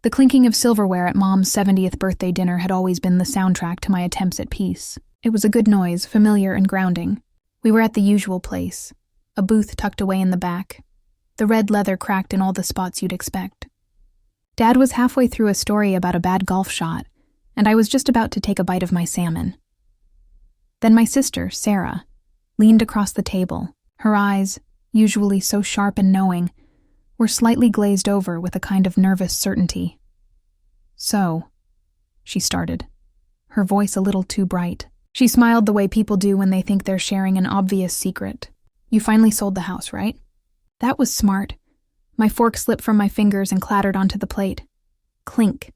The clinking of silverware at Mom's 70th birthday dinner had always been the soundtrack to my attempts at peace. It was a good noise, familiar and grounding. We were at the usual place, a booth tucked away in the back. The red leather cracked in all the spots you'd expect. Dad was halfway through a story about a bad golf shot, and I was just about to take a bite of my salmon. Then my sister, Sarah, leaned across the table. Her eyes, usually so sharp and knowing, were slightly glazed over with a kind of nervous certainty. "So," she started, her voice a little too bright. She smiled the way people do when they think they're sharing an obvious secret. "You finally sold the house, right?" That was smart. My fork slipped from my fingers and clattered onto the plate. Clink.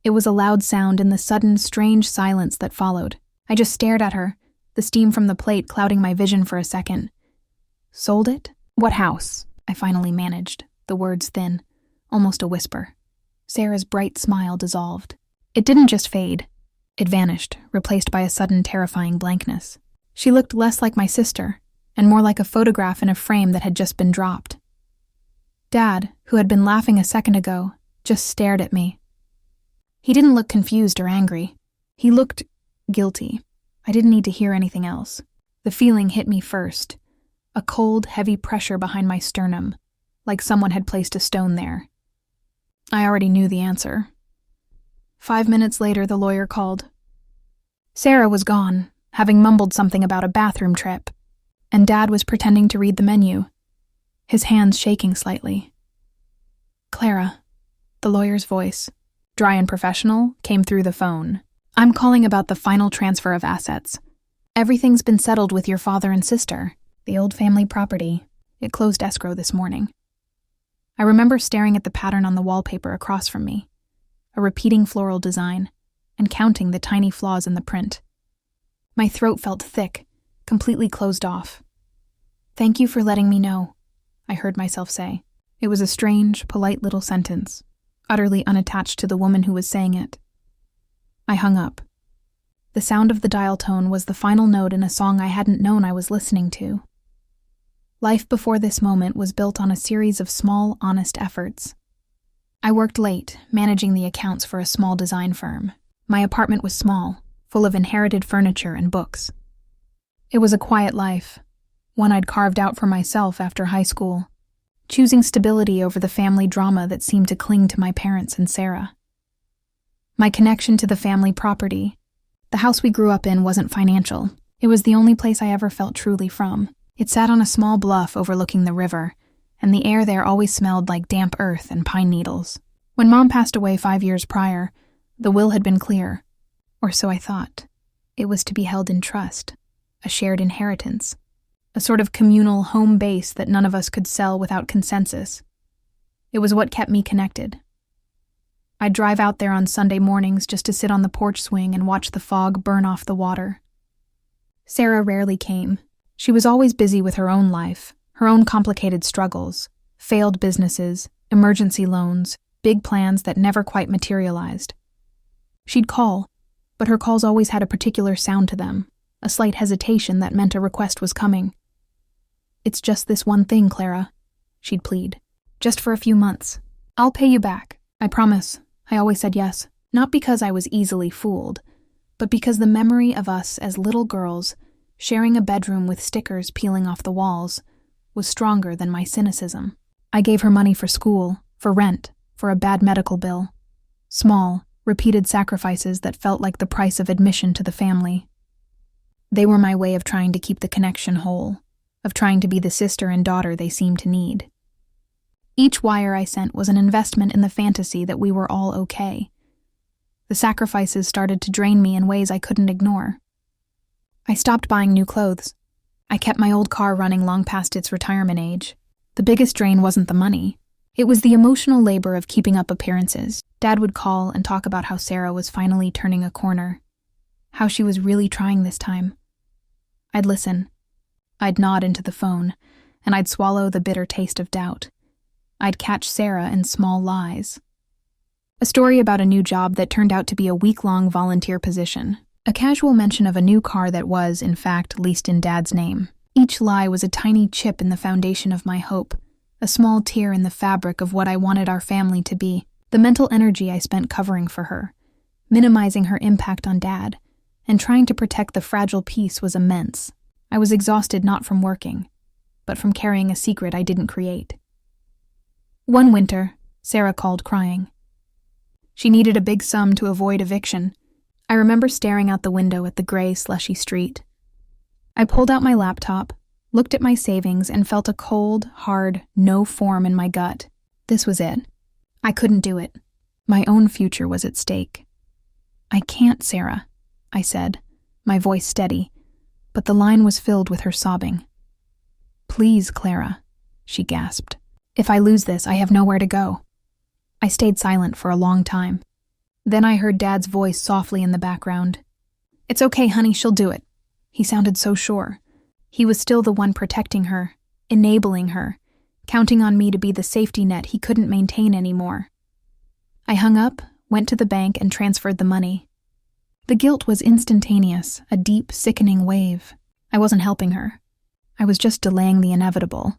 It was a loud sound in the sudden, strange silence that followed. I just stared at her, the steam from the plate clouding my vision for a second. "Sold it? What house?" I finally managed, the words thin, almost a whisper. Sarah's bright smile dissolved. It didn't just fade. It vanished, replaced by a sudden terrifying blankness. She looked less like my sister, and more like a photograph in a frame that had just been dropped. Dad, who had been laughing a second ago, just stared at me. He didn't look confused or angry. He looked guilty. I didn't need to hear anything else. The feeling hit me first. A cold, heavy pressure behind my sternum, like someone had placed a stone there. I already knew the answer. 5 minutes later, the lawyer called. Sarah was gone, having mumbled something about a bathroom trip, and Dad was pretending to read the menu, his hands shaking slightly. "Clara," the lawyer's voice, dry and professional, came through the phone. "I'm calling about the final transfer of assets. Everything's been settled with your father and sister. The old family property. It closed escrow this morning." I remember staring at the pattern on the wallpaper across from me, a repeating floral design, and counting the tiny flaws in the print. My throat felt thick, completely closed off. "Thank you for letting me know," I heard myself say. It was a strange, polite little sentence, utterly unattached to the woman who was saying it. I hung up. The sound of the dial tone was the final note in a song I hadn't known I was listening to. Life before this moment was built on a series of small, honest efforts. I worked late, managing the accounts for a small design firm. My apartment was small, full of inherited furniture and books. It was a quiet life, one I'd carved out for myself after high school, choosing stability over the family drama that seemed to cling to my parents and Sarah. My connection to the family property, the house we grew up in, wasn't financial. It was the only place I ever felt truly from. It sat on a small bluff overlooking the river, and the air there always smelled like damp earth and pine needles. When Mom passed away 5 years prior, the will had been clear, or so I thought. It was to be held in trust, a shared inheritance, a sort of communal home base that none of us could sell without consensus. It was what kept me connected. I'd drive out there on Sunday mornings just to sit on the porch swing and watch the fog burn off the water. Sarah rarely came. She was always busy with her own life, her own complicated struggles, failed businesses, emergency loans, big plans that never quite materialized. She'd call, but her calls always had a particular sound to them, a slight hesitation that meant a request was coming. "It's just this one thing, Clara," she'd plead. "Just for a few months. I'll pay you back, I promise." I always said yes, not because I was easily fooled, but because the memory of us as little girls, sharing a bedroom with stickers peeling off the walls, was stronger than my cynicism. I gave her money for school, for rent, for a bad medical bill. Small, repeated sacrifices that felt like the price of admission to the family. They were my way of trying to keep the connection whole, of trying to be the sister and daughter they seemed to need. Each wire I sent was an investment in the fantasy that we were all okay. The sacrifices started to drain me in ways I couldn't ignore. I stopped buying new clothes. I kept my old car running long past its retirement age. The biggest drain wasn't the money. It was the emotional labor of keeping up appearances. Dad would call and talk about how Sarah was finally turning a corner, how she was really trying this time. I'd listen. I'd nod into the phone, and I'd swallow the bitter taste of doubt. I'd catch Sarah in small lies. A story about a new job that turned out to be a week-long volunteer position. A casual mention of a new car that was, in fact, leased in Dad's name. Each lie was a tiny chip in the foundation of my hope, a small tear in the fabric of what I wanted our family to be. The mental energy I spent covering for her, minimizing her impact on Dad, and trying to protect the fragile peace was immense. I was exhausted not from working, but from carrying a secret I didn't create. One winter, Sarah called crying. She needed a big sum to avoid eviction. I remember staring out the window at the gray, slushy street. I pulled out my laptop, looked at my savings, and felt a cold, hard, no form in my gut. This was it. I couldn't do it. My own future was at stake. "I can't, Sarah," I said, my voice steady, but the line was filled with her sobbing. "Please, Clara," she gasped. "If I lose this, I have nowhere to go." I stayed silent for a long time. Then I heard Dad's voice softly in the background. "It's okay, honey, she'll do it." He sounded so sure. He was still the one protecting her, enabling her, counting on me to be the safety net he couldn't maintain anymore. I hung up, went to the bank, and transferred the money. The guilt was instantaneous, a deep, sickening wave. I wasn't helping her. I was just delaying the inevitable,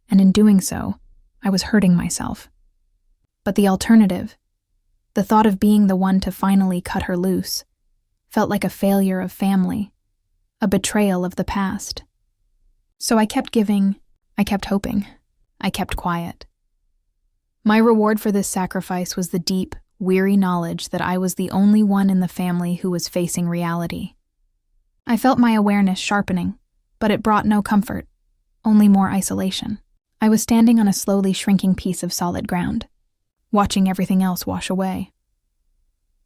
and in doing so, I was hurting myself. But the alternative, the thought of being the one to finally cut her loose, felt like a failure of family, a betrayal of the past. So I kept giving, I kept hoping, I kept quiet. My reward for this sacrifice was the deep, weary knowledge that I was the only one in the family who was facing reality. I felt my awareness sharpening, but it brought no comfort, only more isolation. I was standing on a slowly shrinking piece of solid ground, watching everything else wash away.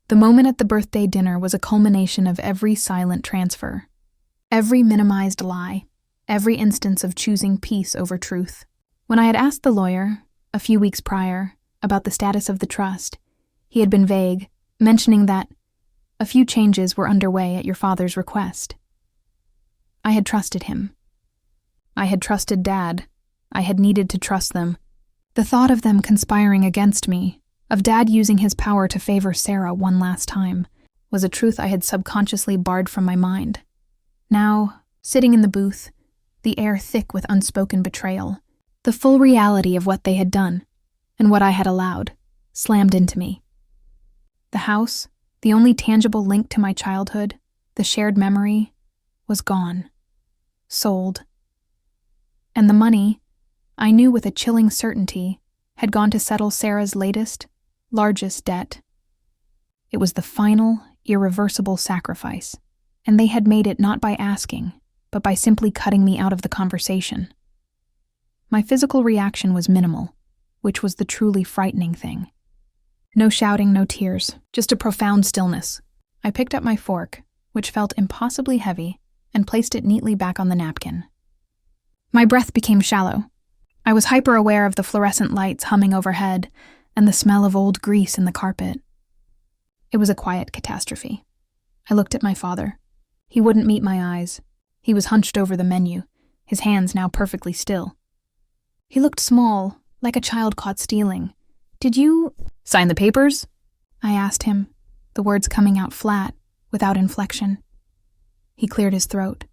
The moment at the birthday dinner was a culmination of every silent transfer, every minimized lie, every instance of choosing peace over truth. When I had asked the lawyer, a few weeks prior, about the status of the trust, he had been vague, mentioning that a few changes were underway at your father's request. I had trusted him. I had trusted Dad. I had needed to trust them. The thought of them conspiring against me, of Dad using his power to favor Sarah one last time, was a truth I had subconsciously barred from my mind. Now, sitting in the booth, the air thick with unspoken betrayal, the full reality of what they had done, and what I had allowed, slammed into me. The house, the only tangible link to my childhood, the shared memory, was gone. Sold. And the money, I knew with a chilling certainty, had gone to settle Sarah's latest, largest debt. It was the final, irreversible sacrifice, and they had made it not by asking, but by simply cutting me out of the conversation. My physical reaction was minimal, which was the truly frightening thing. No shouting, no tears, just a profound stillness. I picked up my fork, which felt impossibly heavy, and placed it neatly back on the napkin. My breath became shallow. I was hyper-aware of the fluorescent lights humming overhead and the smell of old grease in the carpet. It was a quiet catastrophe. I looked at my father. He wouldn't meet my eyes. He was hunched over the menu, his hands now perfectly still. He looked small, like a child caught stealing. "Did you sign the papers?" I asked him, the words coming out flat, without inflection. He cleared his throat.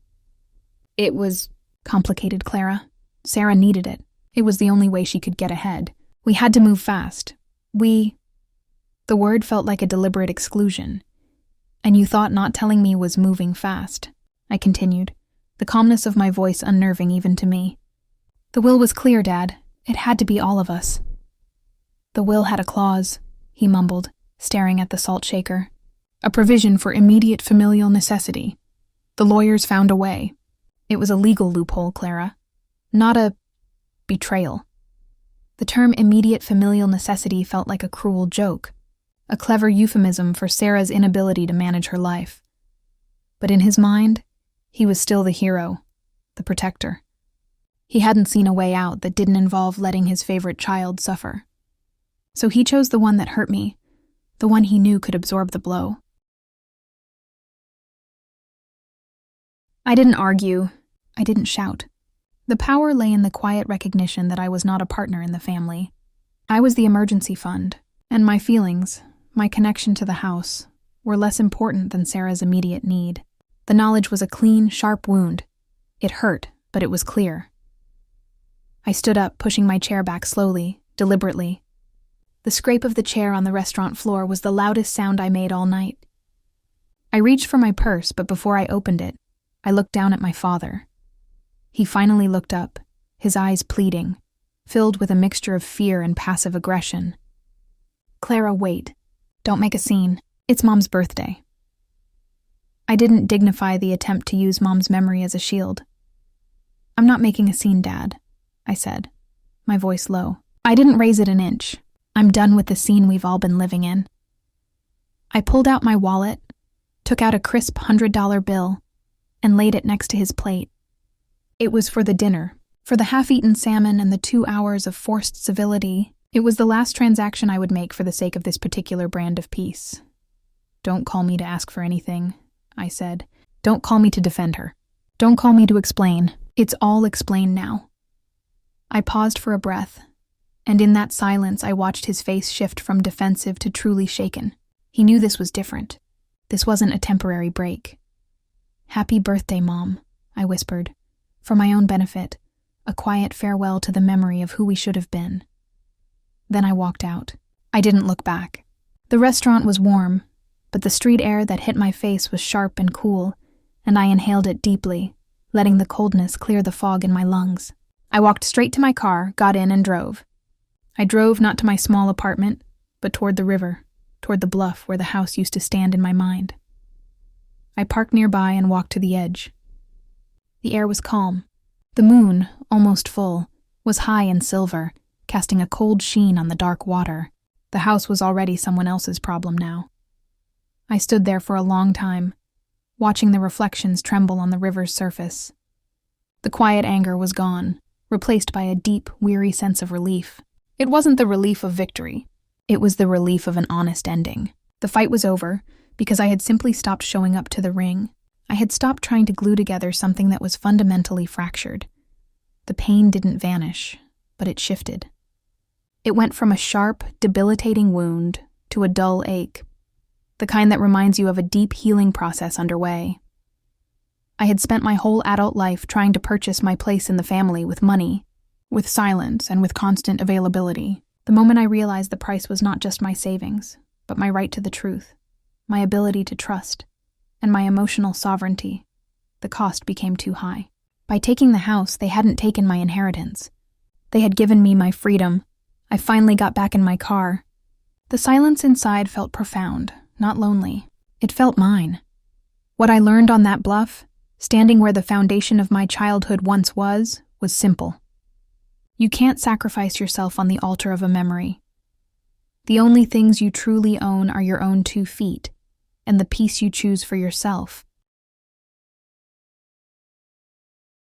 "It was complicated, Clara. Sarah needed it. It was the only way she could get ahead. We had to move fast. The word felt like a deliberate exclusion. "And you thought not telling me was moving fast," I continued, the calmness of my voice unnerving even to me. "The will was clear, Dad. It had to be all of us." "The will had a clause," he mumbled, staring at the salt shaker. "A provision for immediate familial necessity. The lawyers found a way. It was a legal loophole, Clara, not a betrayal." The term immediate familial necessity felt like a cruel joke, a clever euphemism for Sarah's inability to manage her life. But in his mind, he was still the hero, the protector. He hadn't seen a way out that didn't involve letting his favorite child suffer. So he chose the one that hurt me, the one he knew could absorb the blow. I didn't argue. I didn't shout. The power lay in the quiet recognition that I was not a partner in the family. I was the emergency fund, and my feelings, my connection to the house, were less important than Sarah's immediate need. The knowledge was a clean, sharp wound. It hurt, but it was clear. I stood up, pushing my chair back slowly, deliberately. The scrape of the chair on the restaurant floor was the loudest sound I made all night. I reached for my purse, but before I opened it, I looked down at my father. He finally looked up, his eyes pleading, filled with a mixture of fear and passive aggression. "Clara, wait. Don't make a scene. It's Mom's birthday." I didn't dignify the attempt to use Mom's memory as a shield. "I'm not making a scene, Dad," I said, my voice low. I didn't raise it an inch. I'm done with the scene we've all been living in. I pulled out my wallet, took out a crisp $100 bill, and laid it next to his plate. It was for the dinner, for the half-eaten salmon and the 2 hours of forced civility. It was the last transaction I would make for the sake of this particular brand of peace. "Don't call me to ask for anything," I said. "Don't call me to defend her. Don't call me to explain. It's all explained now." I paused for a breath, and in that silence I watched his face shift from defensive to truly shaken. He knew this was different. This wasn't a temporary break. "Happy birthday, Mom," I whispered, for my own benefit, a quiet farewell to the memory of who we should have been. Then I walked out. I didn't look back. The restaurant was warm, but the street air that hit my face was sharp and cool, and I inhaled it deeply, letting the coldness clear the fog in my lungs. I walked straight to my car, got in, and drove. I drove not to my small apartment, but toward the river, toward the bluff where the house used to stand in my mind. I parked nearby and walked to the edge. The air was calm. The moon, almost full, was high and silver, casting a cold sheen on the dark water. The house was already someone else's problem now. I stood there for a long time, watching the reflections tremble on the river's surface. The quiet anger was gone, replaced by a deep, weary sense of relief. It wasn't the relief of victory. It was the relief of an honest ending. The fight was over because I had simply stopped showing up to the ring. I had stopped trying to glue together something that was fundamentally fractured. The pain didn't vanish, but it shifted. It went from a sharp, debilitating wound to a dull ache, the kind that reminds you of a deep healing process underway. I had spent my whole adult life trying to purchase my place in the family with money, with silence, and with constant availability. The moment I realized the price was not just my savings, but my right to the truth, my ability to trust, and my emotional sovereignty, the cost became too high. By taking the house, they hadn't taken my inheritance. They had given me my freedom. I finally got back in my car. The silence inside felt profound, not lonely. It felt mine. What I learned on that bluff, standing where the foundation of my childhood once was simple. You can't sacrifice yourself on the altar of a memory. The only things you truly own are your own 2 feet, and the peace you choose for yourself.